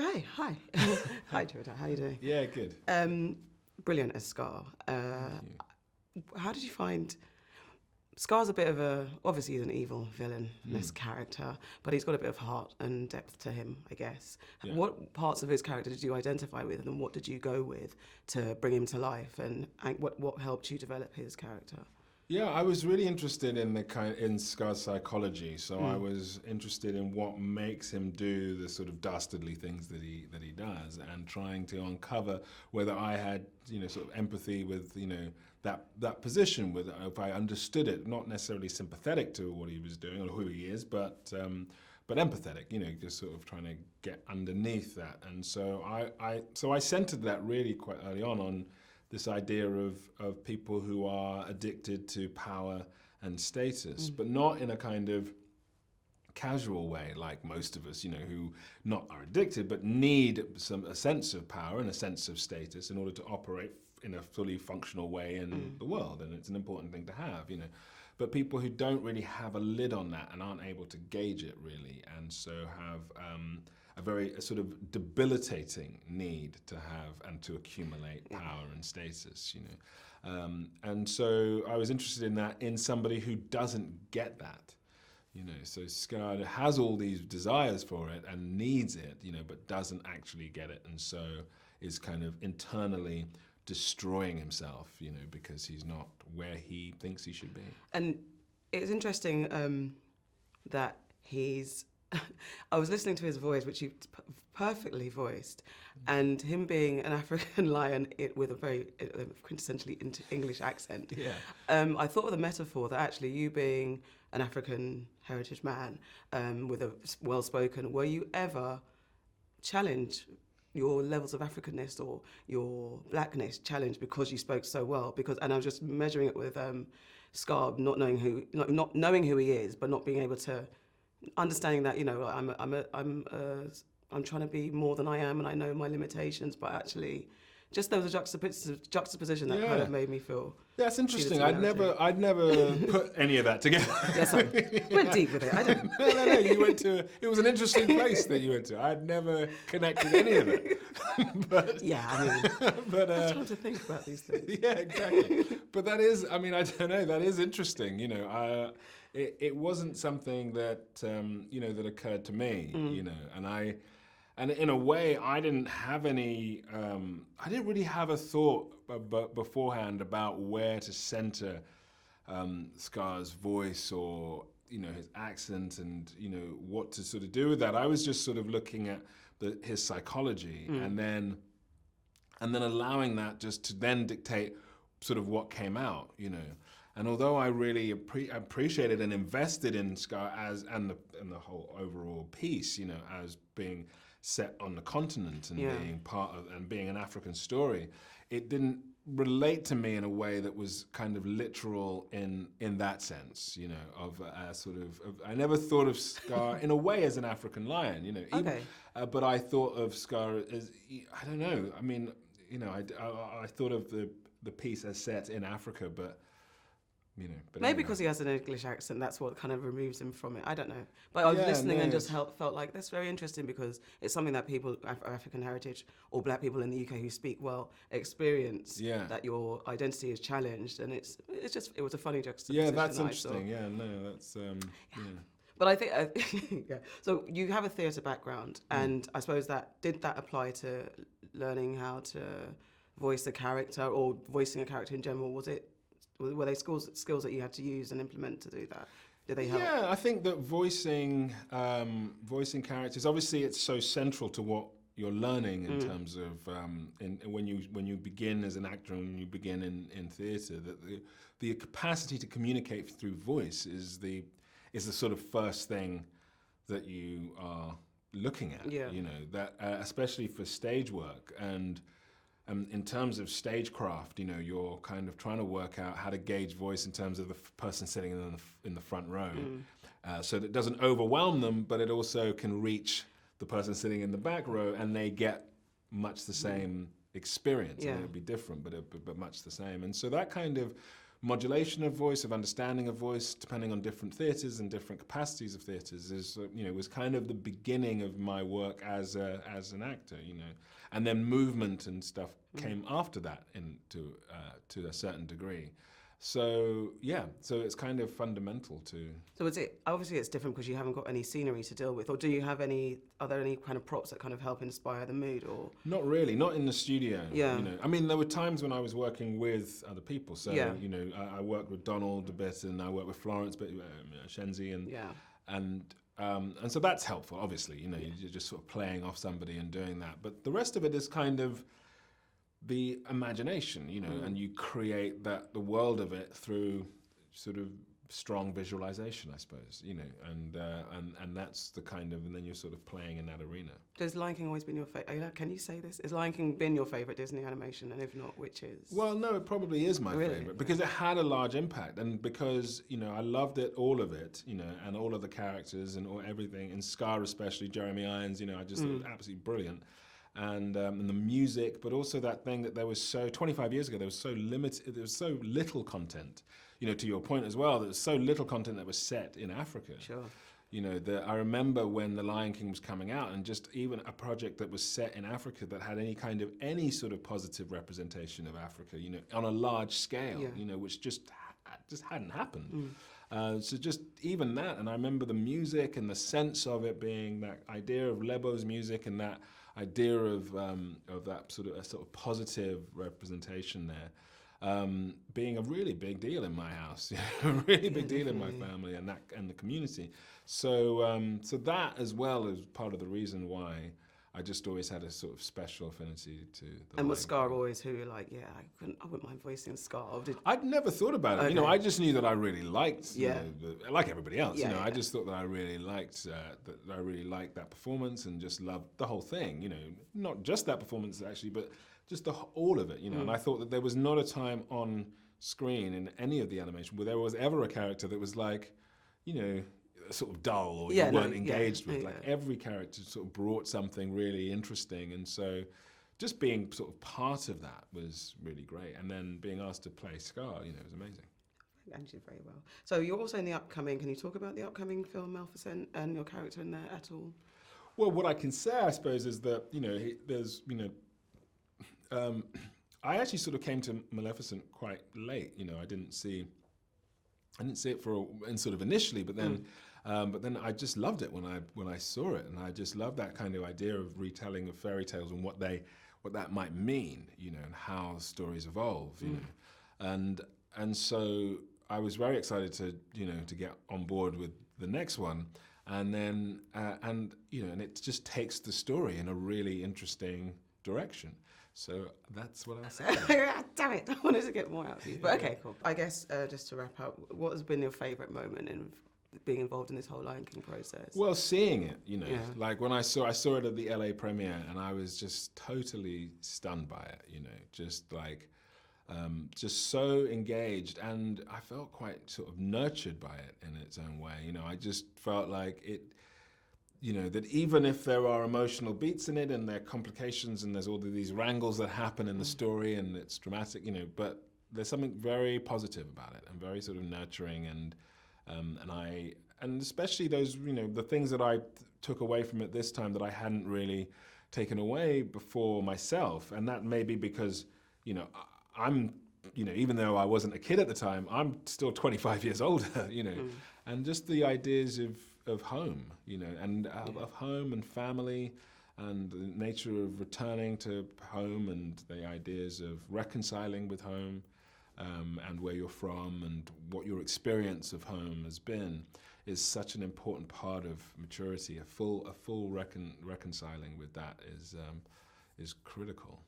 Hi. Hi, Chiwetel. How are you doing? Yeah, good. Brilliant as Scar. Thank you. How did you find... Scar's a bit of obviously he's an evil villainous character, but he's got a bit of heart and depth to him, I guess. Yeah. What parts of his character did you identify with, and what did you go with to bring him to life, and what helped you develop his character? Yeah, I was really interested in Scar's psychology, so I was interested in what makes him do the sort of dastardly things that he does, and trying to uncover whether I had sort of empathy with that position, with if I understood it, not necessarily sympathetic to what he was doing or who he is, but empathetic, just sort of trying to get underneath that. And so I centered that really quite early on this idea of people who are addicted to power and status, but not in a kind of casual way like most of us, who not are addicted, but need a sense of power and a sense of status in order to operate in a fully functional way in the world. And it's an important thing to have, But people who don't really have a lid on that and aren't able to gauge it really, and so have a sort of debilitating need to have and to accumulate power and status, And so I was interested in that in somebody who doesn't get that, So Scar has all these desires for it and needs it, but doesn't actually get it, and so is kind of internally destroying himself, because he's not where he thinks he should be. And it's interesting that he's... I was listening to his voice, which he perfectly voiced, and him being an African lion with a very quintessentially English accent. Yeah. I thought of the metaphor that actually you being an African heritage man with a well-spoken, were you ever challenged your levels of Africanness or your blackness challenged because you spoke so well? And I was just measuring it with Scar not knowing who he is, but not being able to understanding that I'm trying to be more than I am, and I know my limitations, but actually, just there was a juxtaposition that kind of made me feel. Yeah, it's interesting. I'd never put any of that together. Yeah, sorry. Went deep with it. I didn't. No. You went to. It was an interesting place that you went to. I'd never connected any of it. But yeah, I mean, but I'm trying to think about these things. Yeah, exactly. But that is. I mean, I don't know. That is interesting. It wasn't something that that occurred to me. And in a way, I didn't have any. I didn't really have a thought beforehand about where to center Scar's voice or his accent and what to sort of do with that. I was just sort of looking at his psychology and then allowing that just to then dictate sort of what came out. And although I really appreciated and invested in Scar and the whole overall piece, as being set on the continent and being part of and being an African story, it didn't relate to me in a way that was kind of literal in that sense, of sort of I never thought of Scar in a way as an African lion, Okay. But I thought of Scar as, I don't know, I mean, I thought of the piece as set in Africa, but but maybe anyway. because he has an English accent, that's what kind of removes him from it. I don't know. But I was listening and just felt like that's very interesting because it's something that people, African heritage or black people in the UK who speak well, experience, that your identity is challenged. And it was a funny juxtaposition. Yeah, that's interesting. Yeah, no, that's, But I think, So you have a theatre background, and I suppose did that apply to learning how to voice a character or voicing a character in general? Were they skills that you had to use and implement to do that? Did they help? Yeah, I think that voicing characters, obviously it's so central to what you're learning in terms of when you begin as an actor and you begin in theatre, that the capacity to communicate through voice is the sort of first thing that you are looking at. Yeah. That especially for stage work and in terms of stagecraft, you're kind of trying to work out how to gauge voice in terms of the person sitting in the front row, so that it doesn't overwhelm them, but it also can reach the person sitting in the back row, and they get much the same experience. Yeah. It'll be different, but much the same. And so that kind of modulation of voice, of understanding of voice, depending on different theatres and different capacities of theatres, is was kind of the beginning of my work as an actor, and then movement and stuff came after that to a certain degree. So so it's kind of fundamental to. So obviously it's different because you haven't got any scenery to deal with, or are there any kind of props that kind of help inspire the mood, or? Not really, not in the studio. Yeah. I mean, there were times when I was working with other people. So Yeah. I worked with Donald a bit, and I worked with Florence, but Shenzi, and so that's helpful. Obviously, you're just sort of playing off somebody and doing that. But the rest of it is kind of the imagination, and you create the world of it through sort of strong visualization, I suppose, and that's the kind of, and then you're sort of playing in that arena. Has Lion King always been your favorite? Can you say this? Has Lion King been your favorite Disney animation, and if not, which is? Well, no, it probably is my Really? favorite because it had a large impact, and because I loved it, all of it, and all of the characters and everything, and Scar especially, Jeremy Irons, I just thought it was absolutely brilliant. And the music, but also that thing that there was 25 years ago, there was so limited, there was so little content, to your point as well, there was so little content that was set in Africa. Sure. I remember when The Lion King was coming out, and just even a project that was set in Africa that had any sort of positive representation of Africa, on a large scale, which just hadn't happened. So just even that, and I remember the music and the sense of it being that idea of Lebo's music and that idea of that sort of positive representation there, being a really big deal in my house, a really big deal in my family and the community. So so that as well is part of the reason why I just always had a sort of special affinity to. And was Scar always who you're like, I wouldn't mind voicing Scar? I'd never thought about it. Okay. I just knew that I really liked, like everybody else. I Yeah. just thought that I really liked that performance and just loved the whole thing. Not just that performance actually, but just all of it. And I thought that there was not a time on screen in any of the animation where there was ever a character that was like, sort of dull or you weren't engaged with. Like every character sort of brought something really interesting, and so just being sort of part of that was really great. And then being asked to play Scar, was amazing. And she did very well. So you're also in the upcoming. Can you talk about the upcoming film Maleficent and your character in there at all? Well, what I can say, I suppose, is that there's I actually sort of came to Maleficent quite late. I didn't see it and sort of initially, but then I just loved it when I saw it, and I just loved that kind of idea of retelling of fairy tales and what that might mean, and how stories evolve, and so I was very excited to get on board with the next one, and then and it just takes the story in a really interesting direction. So that's what I said. Damn it! I wanted to get more out of you, but okay, cool. I guess just to wrap up, what has been your favourite moment in being involved in this whole Lion King process? Well, seeing it, like when I saw it at the LA premiere, and I was just totally stunned by it. Just like, just so engaged, and I felt quite sort of nurtured by it in its own way. I just felt like it. That even if there are emotional beats in it and there are complications and there's all of these wrangles that happen in the story and it's dramatic, but there's something very positive about it and very sort of nurturing and especially those, the things that I took away from it this time that I hadn't really taken away before myself. And that may be because, I'm, even though I wasn't a kid at the time, I'm still 25 years older, and just the ideas of home, and of home and family and the nature of returning to home and the ideas of reconciling with home and where you're from and what your experience of home has been is such an important part of maturity. A full reconciling with that is critical.